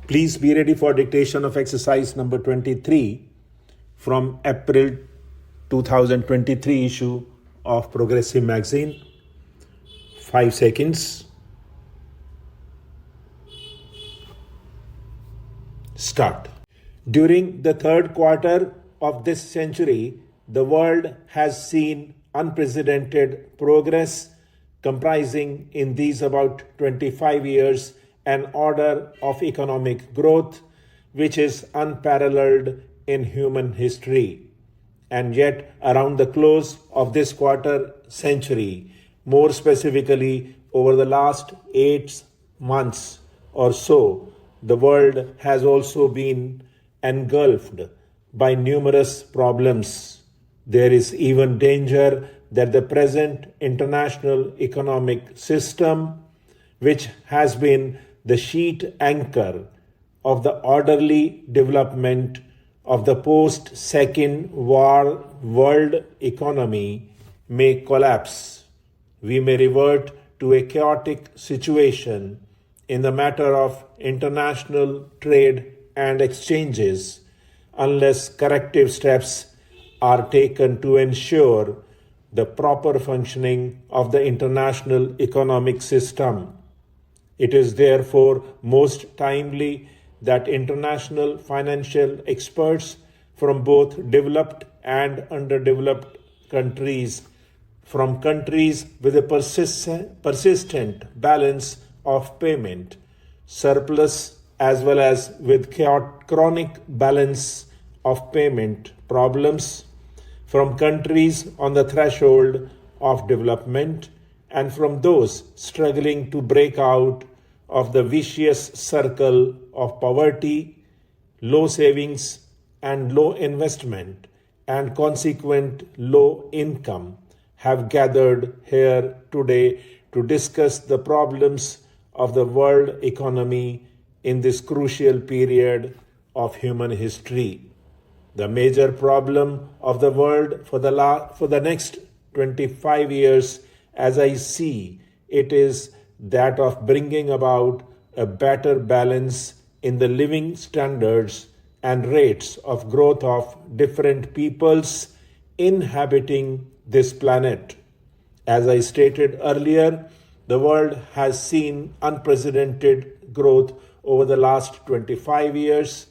Please be ready for dictation of exercise number 23 from April 2023 issue of Progressive Magazine. 5 seconds. Start. During the third quarter of this century, the world has seen unprecedented progress comprising in these about 25 years an order of economic growth which is unparalleled in human history. And yet, around the close of this quarter century, more specifically over the last 8 months or so, the world has also been engulfed by numerous problems. There is even danger that the present international economic system, which has been the sheet anchor of the orderly development of the post-Second War world economy, may collapse. We may revert to a chaotic situation in the matter of international trade and exchanges unless corrective steps are taken to ensure the proper functioning of the international economic system. It is therefore most timely that international financial experts from both developed and underdeveloped countries, from countries with a persistent balance of payment, surplus as well as with chronic balance of payment problems, from countries on the threshold of development, and from those struggling to break out of the vicious circle of poverty, low savings, and low investment, and consequent low income, have gathered here today to discuss the problems of the world economy in this crucial period of human history. The major problem of the world for the next 25 years, as I see it, is that of bringing about a better balance in the living standards and rates of growth of different peoples inhabiting this planet. As I stated earlier, the world has seen unprecedented growth over the last 25 years,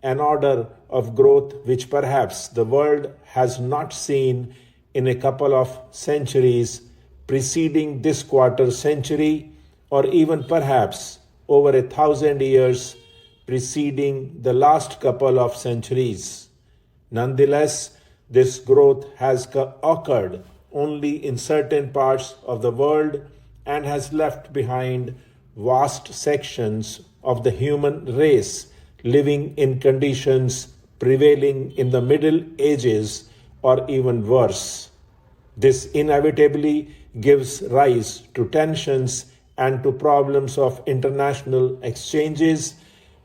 an order of growth which perhaps the world has not seen in a couple of centuries preceding this quarter century, or even perhaps over 1,000 years preceding the last couple of centuries. Nonetheless, this growth has occurred only in certain parts of the world and has left behind vast sections of the human race living in conditions prevailing in the Middle Ages or even worse. This inevitably gives rise to tensions and to problems of international exchanges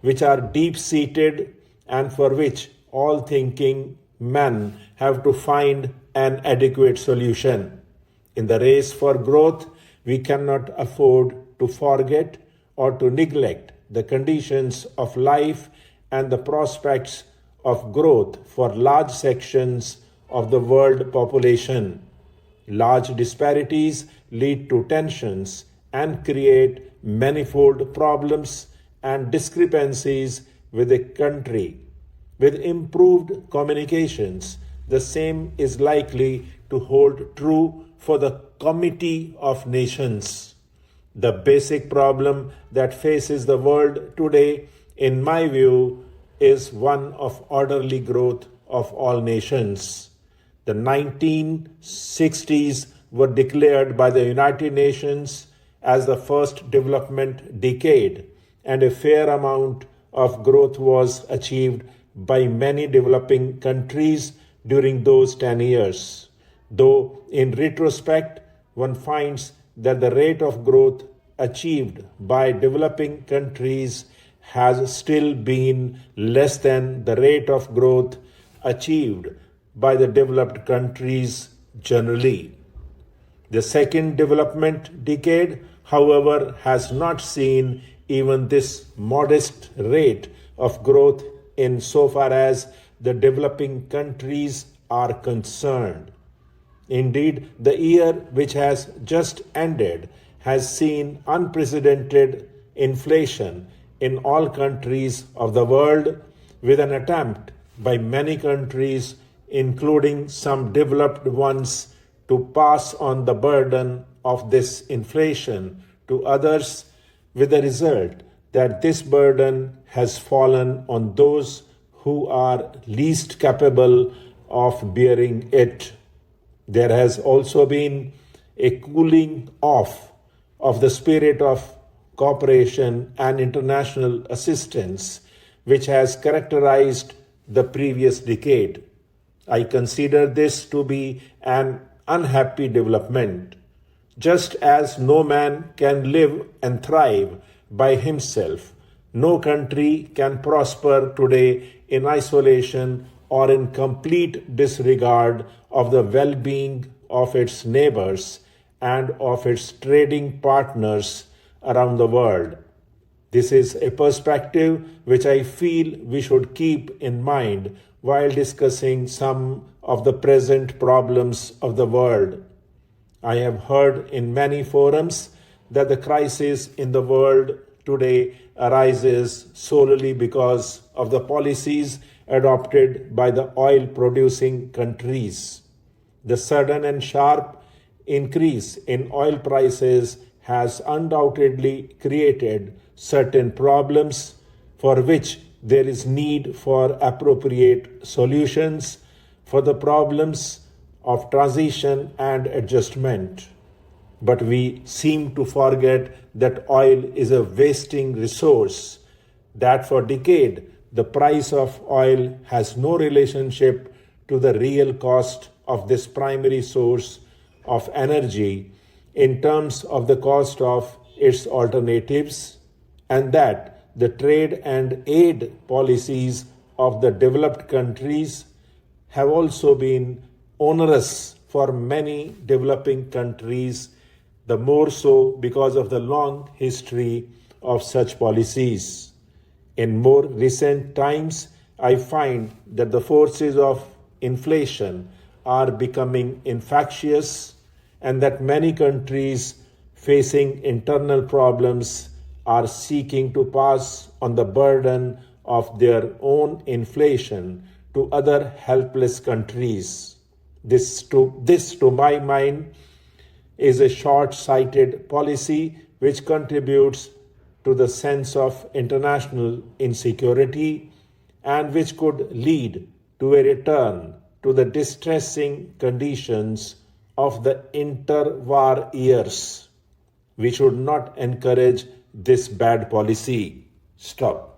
which are deep-seated and for which all thinking men have to find an adequate solution. In the race for growth, we cannot afford to forget or to neglect the conditions of life and the prospects of growth for large sections of the world population. Large disparities lead to tensions and create manifold problems and discrepancies with a country. With improved communications, the same is likely to hold true for the Committee of Nations. The basic problem that faces the world today, in my view, is one of orderly growth of all nations. The 1960s were declared by the United Nations as the first development decade, and a fair amount of growth was achieved by many developing countries during those 10 years. Though in retrospect, one finds that the rate of growth achieved by developing countries has still been less than the rate of growth achieved by the developed countries generally. The second development decade, however, has not seen even this modest rate of growth in so far as the developing countries are concerned. Indeed, the year which has just ended has seen unprecedented inflation in all countries of the world, with an attempt by many countries, including some developed ones, to pass on the burden of this inflation to others, with the result that this burden has fallen on those who are least capable of bearing it. There has also been a cooling off of the spirit of cooperation and international assistance, which has characterized the previous decade. I consider this to be an unhappy development. Just as no man can live and thrive by himself, no country can prosper today in isolation or in complete disregard of the well-being of its neighbors and of its trading partners around the world. This is a perspective which I feel we should keep in mind while discussing some of the present problems of the world. I have heard in many forums that the crisis in the world today arises solely because of the policies adopted by the oil-producing countries. The sudden and sharp increase in oil prices has undoubtedly created certain problems for which there is need for appropriate solutions for the problems of transition and adjustment. But we seem to forget that oil is a wasting resource, that for decades the price of oil has no relationship to the real cost of this primary source of energy in terms of the cost of its alternatives, and that the trade and aid policies of the developed countries have also been onerous for many developing countries, the more so because of the long history of such policies. In more recent times, I find that the forces of inflation are becoming infectious, and that many countries facing internal problems are seeking to pass on the burden of their own inflation to other helpless countries. This, to my mind, is a short-sighted policy which contributes to the sense of international insecurity and which could lead to a return to the distressing conditions of the interwar years. We should not encourage this bad policy. Stop.